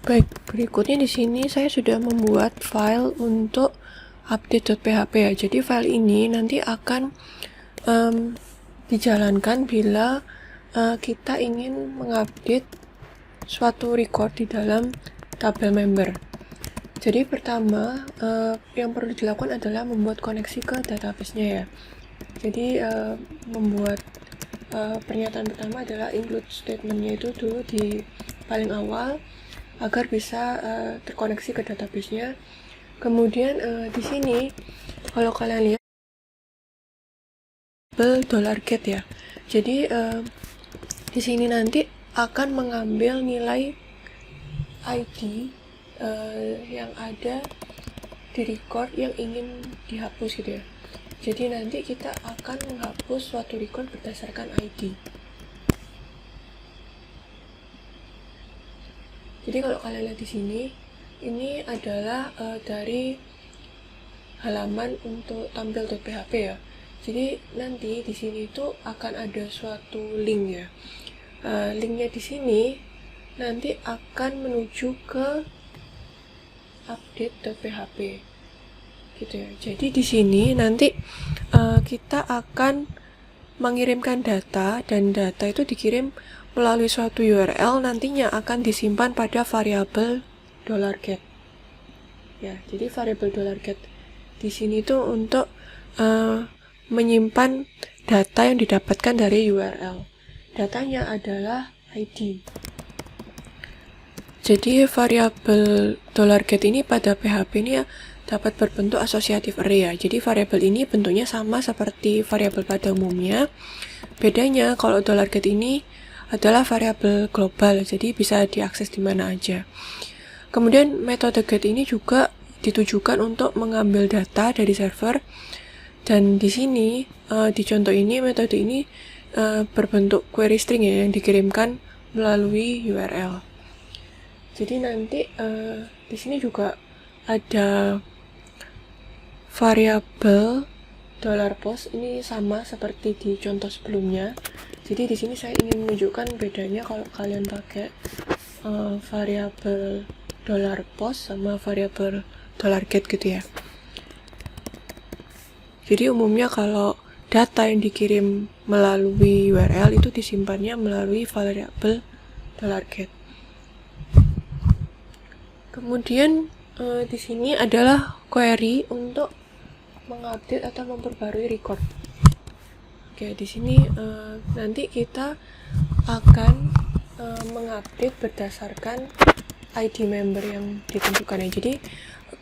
Baik, berikutnya di sini saya sudah membuat file untuk update.php ya. Jadi file ini nanti akan dijalankan bila kita ingin mengupdate suatu record di dalam tabel member. Jadi pertama yang perlu dilakukan adalah membuat koneksi ke database-nya ya. Jadi membuat pernyataan pertama adalah include statement-nya itu dulu di paling awal agar bisa terkoneksi ke database-nya. Kemudian di sini kalau kalian lihat $get ya. Jadi di sini nanti akan mengambil nilai ID yang ada di record yang ingin dihapus gitu ya. Jadi nanti kita akan menghapus suatu record berdasarkan ID. Jadi kalau kalian lihat di sini, ini adalah dari halaman untuk tampil.php ya. Jadi nanti di sini itu akan ada suatu link ya. Linknya di sini nanti akan menuju ke update.php gitu ya. Jadi di sini nanti kita akan mengirimkan data dan data itu dikirim melalui suatu URL, nantinya akan disimpan pada variabel $get. Ya, jadi variabel $get di sini tuh untuk menyimpan data yang didapatkan dari URL. Datanya adalah ID. Jadi variabel $get ini pada PHP ini ya dapat berbentuk asosiatif array ya. Jadi variabel ini bentuknya sama seperti variabel pada umumnya. Bedanya kalau $get ini adalah variabel global, jadi bisa diakses di mana aja. Kemudian metode get ini juga ditujukan untuk mengambil data dari server, dan di sini di contoh ini metode ini berbentuk query string ya yang dikirimkan melalui URL. Jadi nanti di sini juga ada variabel $post, ini sama seperti di contoh sebelumnya. Jadi di sini saya ingin menunjukkan bedanya kalau kalian pakai variabel $post sama variabel $get gitu ya. Jadi umumnya kalau data yang dikirim melalui URL itu disimpannya melalui variabel $get. Kemudian di sini adalah query untuk mengupdate atau memperbarui record. Oke, di sini nanti kita akan mengupdate berdasarkan ID member yang ditentukan ya. Jadi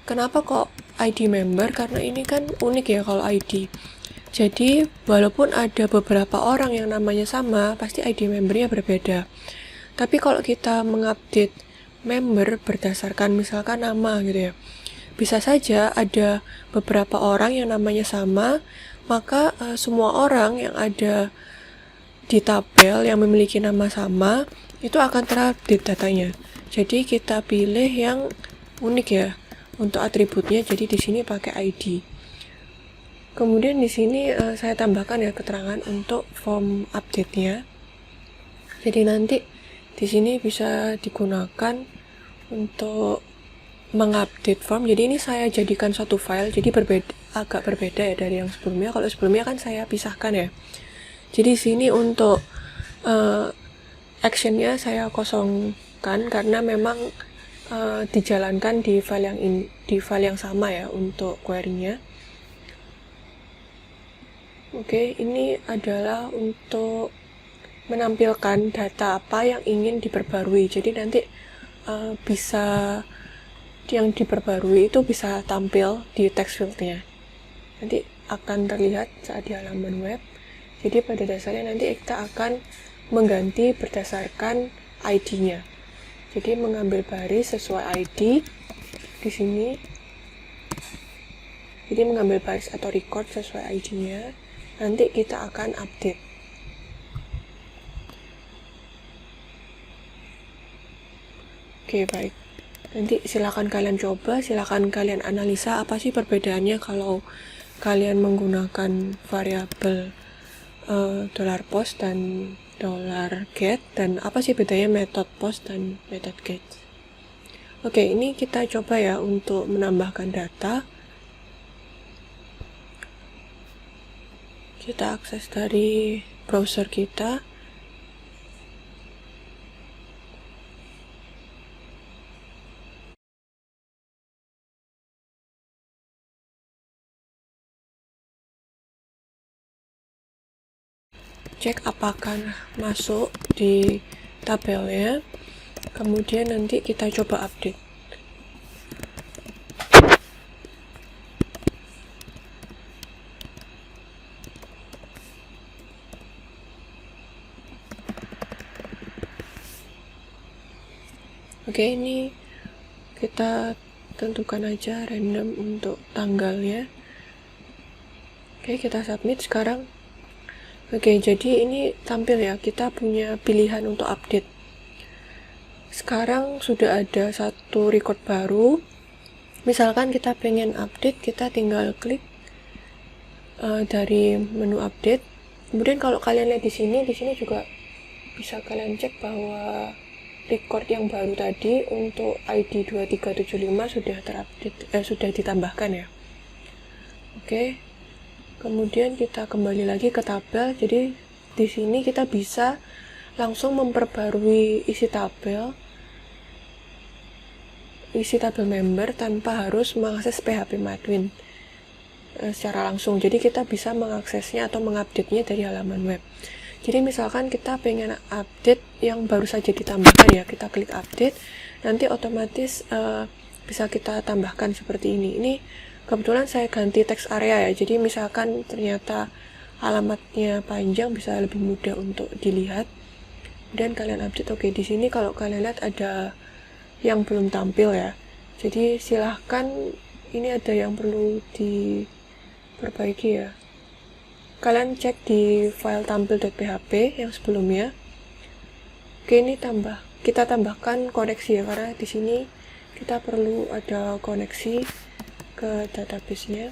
kenapa kok ID member? Karena ini kan unik ya kalau ID. Jadi walaupun ada beberapa orang yang namanya sama, pasti ID membernya berbeda. Tapi kalau kita mengupdate member berdasarkan misalkan nama gitu ya, bisa saja ada beberapa orang yang namanya sama, maka semua orang yang ada di tabel yang memiliki nama sama itu akan terupdate datanya. Jadi kita pilih yang unik ya untuk atributnya. Jadi di sini pakai ID. Kemudian di sini saya tambahkan ya keterangan untuk form update-nya. Jadi nanti di sini bisa digunakan untuk mengupdate form. Jadi ini saya jadikan satu file, jadi agak berbeda ya dari yang sebelumnya. Kalau sebelumnya kan saya pisahkan ya. Jadi sini untuk actionnya saya kosongkan karena memang dijalankan di file yang sama ya untuk query-nya. Oke, ini adalah untuk menampilkan data apa yang ingin diperbarui. Jadi nanti bisa yang diperbarui itu bisa tampil di text field-nya. Nanti akan terlihat saat di halaman web. Jadi pada dasarnya nanti kita akan mengganti berdasarkan ID-nya. Jadi mengambil baris sesuai ID di sini. Jadi mengambil baris atau record sesuai ID-nya. Nanti kita akan update. Oke, baik. Nanti silakan kalian coba, silakan kalian analisa apa sih perbedaannya kalau kalian menggunakan variabel $post dan $get, dan apa sih bedanya method post dan method get. Oke, ini kita coba ya untuk menambahkan data. Kita akses dari browser kita. Cek apakah masuk di tabelnya. Kemudian nanti kita coba update. Oke, ini kita tentukan aja random untuk tanggalnya. Oke, kita submit sekarang. Oke, jadi ini tampil ya, kita punya pilihan untuk update. Sekarang sudah ada satu record baru. Misalkan kita pengen update, kita tinggal klik dari menu update. Kemudian kalau kalian lihat di sini juga bisa kalian cek bahwa record yang baru tadi untuk ID 2375 sudah terupdate, sudah ditambahkan ya. Oke. Kemudian kita kembali lagi ke tabel. Jadi di sini kita bisa langsung memperbarui isi tabel member tanpa harus mengakses PHP Madwin secara langsung. Jadi kita bisa mengaksesnya atau mengupdate-nya dari halaman web. Jadi misalkan kita pengen update yang baru saja ditambahkan ya, kita klik update, nanti otomatis bisa kita tambahkan seperti ini. Ini kebetulan saya ganti text area ya, jadi misalkan ternyata alamatnya panjang bisa lebih mudah untuk dilihat. Dan kalian update. Oke, di sini kalau kalian lihat ada yang belum tampil ya. Jadi silahkan, ini ada yang perlu diperbaiki ya. Kalian cek di file tampil.php yang sebelumnya. Oke, ini kita tambahkan koneksi ya, karena di sini kita perlu ada koneksi ke database-nya.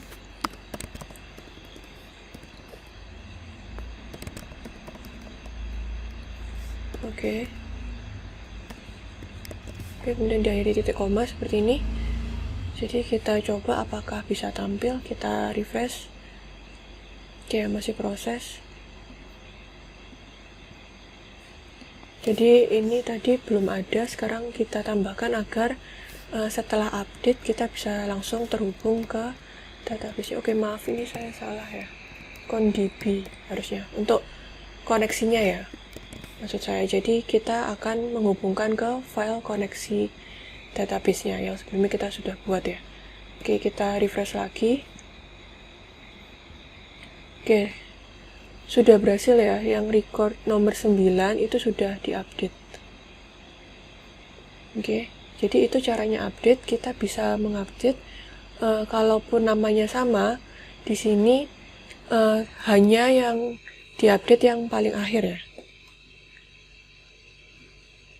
Oke, kemudian diakhiri titik koma seperti ini. Jadi kita coba apakah bisa tampil, kita refresh. Oke, masih proses. Jadi ini tadi belum ada, sekarang kita tambahkan agar setelah update kita bisa langsung terhubung ke database. Oke, maaf ini saya salah ya. ConDB harusnya untuk koneksinya ya. Maksud saya, jadi kita akan menghubungkan ke file koneksi database-nya yang sebelumnya kita sudah buat ya. Oke, kita refresh lagi. Oke, sudah berhasil ya, yang record nomor 9 itu sudah diupdate. Oke, jadi itu caranya update. Kita bisa mengupdate kalaupun namanya sama, di sini hanya yang diupdate yang paling akhir ya.